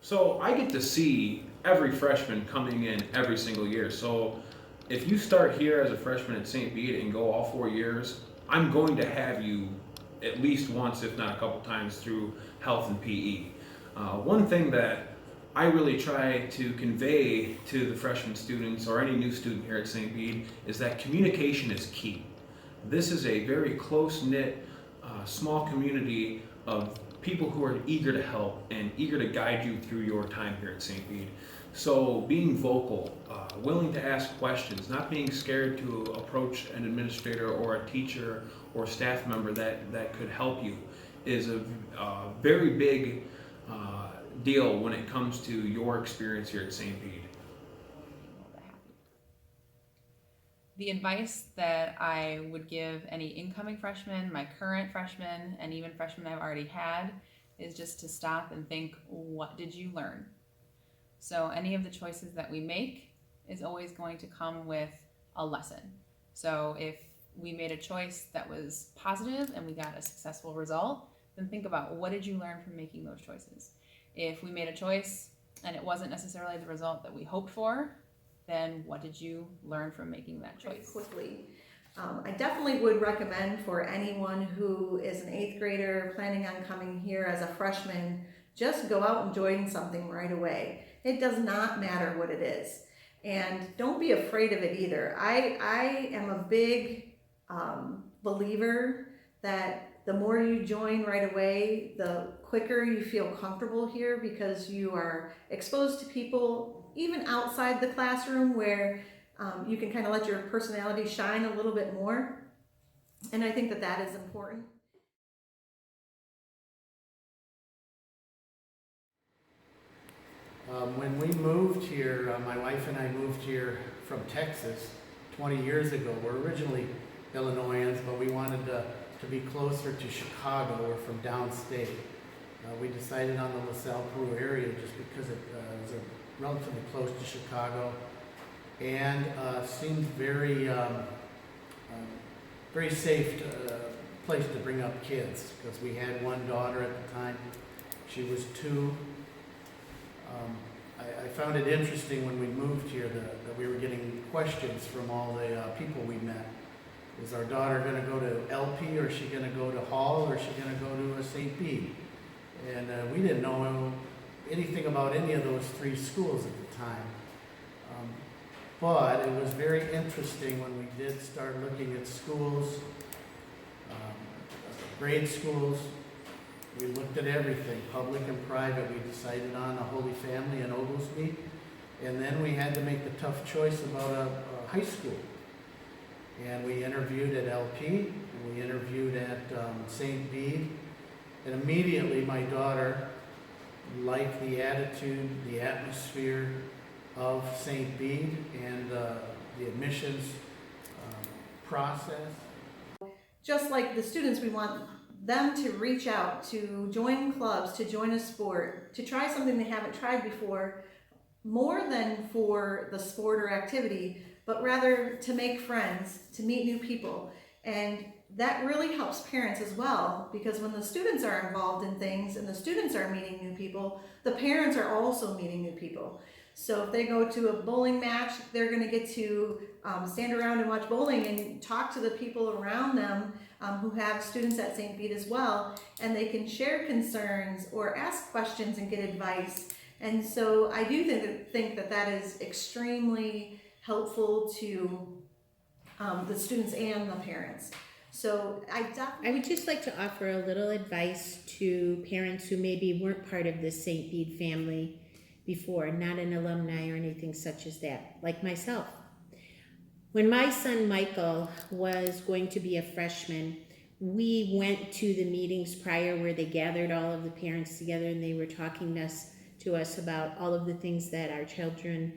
So I get to see every freshman coming in every single year. So if you start here as a freshman at St. Bede and go all 4 years, I'm going to have you at least once, if not a couple times, through health and PE. One thing that I really try to convey to the freshman students or any new student here at St. Bede is that communication is key. This is a very close knit, small community of people who are eager to help and eager to guide you through your time here at St. Bede. So being vocal, willing to ask questions, not being scared to approach an administrator or a teacher or staff member that could help you is a very big deal when it comes to your experience here at St. Bede. The advice that I would give any incoming freshmen, my current freshmen, and even freshmen I've already had is just to stop and think, what did you learn? So any of the choices that we make is always going to come with a lesson. So if we made a choice that was positive and we got a successful result, then think about, what did you learn from making those choices? If we made a choice and it wasn't necessarily the result that we hoped for, then what did you learn from making that choice? Quickly, I definitely would recommend for anyone who is an 8th grader planning on coming here as a freshman, just go out and join something right away. It does not matter what it is. And don't be afraid of it either. I am a big believer that the more you join right away, the quicker you feel comfortable here, because you are exposed to people even outside the classroom where you can kind of let your personality shine a little bit more. And I think that that is important. When we moved here, my wife and I moved here from Texas 20 years ago. We're originally Illinoisans, but we wanted to be closer to Chicago. We're from downstate. We decided on the LaSalle, Peru area just because it was relatively close to Chicago and seemed very very safe place to bring up kids, because we had one daughter at the time. She was 2. I found it interesting when we moved here that we were getting questions from all the people we met. Is our daughter going to go to LP, or is she going to go to Hall, or is she going to go to a St. Bede? And we didn't know anything about any of those 3 schools at the time. But it was very interesting when we did start looking at schools, grade schools. We looked at everything, public and private. We decided on a Holy Family in Oglesby. And then we had to make the tough choice about a high school. And we interviewed at LP, and we interviewed at Saint Bede. And immediately my daughter liked the attitude, the atmosphere of Saint Bede and the admissions process. Just like the students, we want them to reach out, to join clubs, to join a sport, to try something they haven't tried before, more than for the sport or activity, but rather to make friends, to meet new people. And that really helps parents as well, because when the students are involved in things and the students are meeting new people, the parents are also meeting new people. So if they go to a bowling match, they're going to get to stand around and watch bowling and talk to the people around them who have students at St. Bede as well, and they can share concerns or ask questions and get advice. And so I do think that that is extremely helpful to the students and the parents. So I would just like to offer a little advice to parents who maybe weren't part of the St. Bede family before, not an alumni or anything such as that, like myself. When my son Michael was going to be a freshman, we went to the meetings prior where they gathered all of the parents together, and they were talking to us about all of the things that our children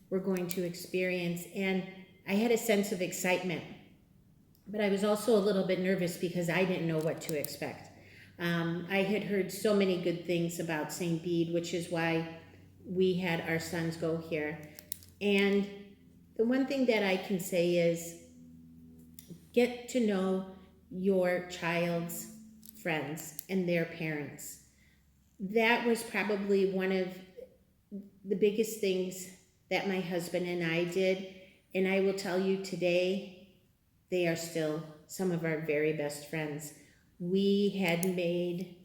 were going to experience. And I had a sense of excitement, but I was also a little bit nervous because I didn't know what to expect. I had heard so many good things about St. Bede, which is why we had our sons go here. And the one thing that I can say is get to know your child's friends and their parents. That was probably one of the biggest things that my husband and I did, and I will tell you today, they are still some of our very best friends. We had made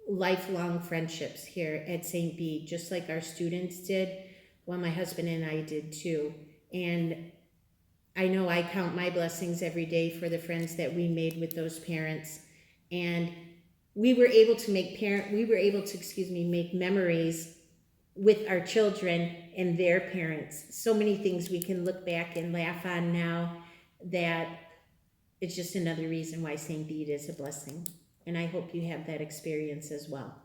lifelong friendships here at Saint Bede, just like our students did. Well, my husband and I did too. And I know I count my blessings every day for the friends that we made with those parents. And we were able to make make memories with our children and their parents. So many things we can look back and laugh on now, that it's just another reason why Saint Bede is a blessing. And I hope you have that experience as well.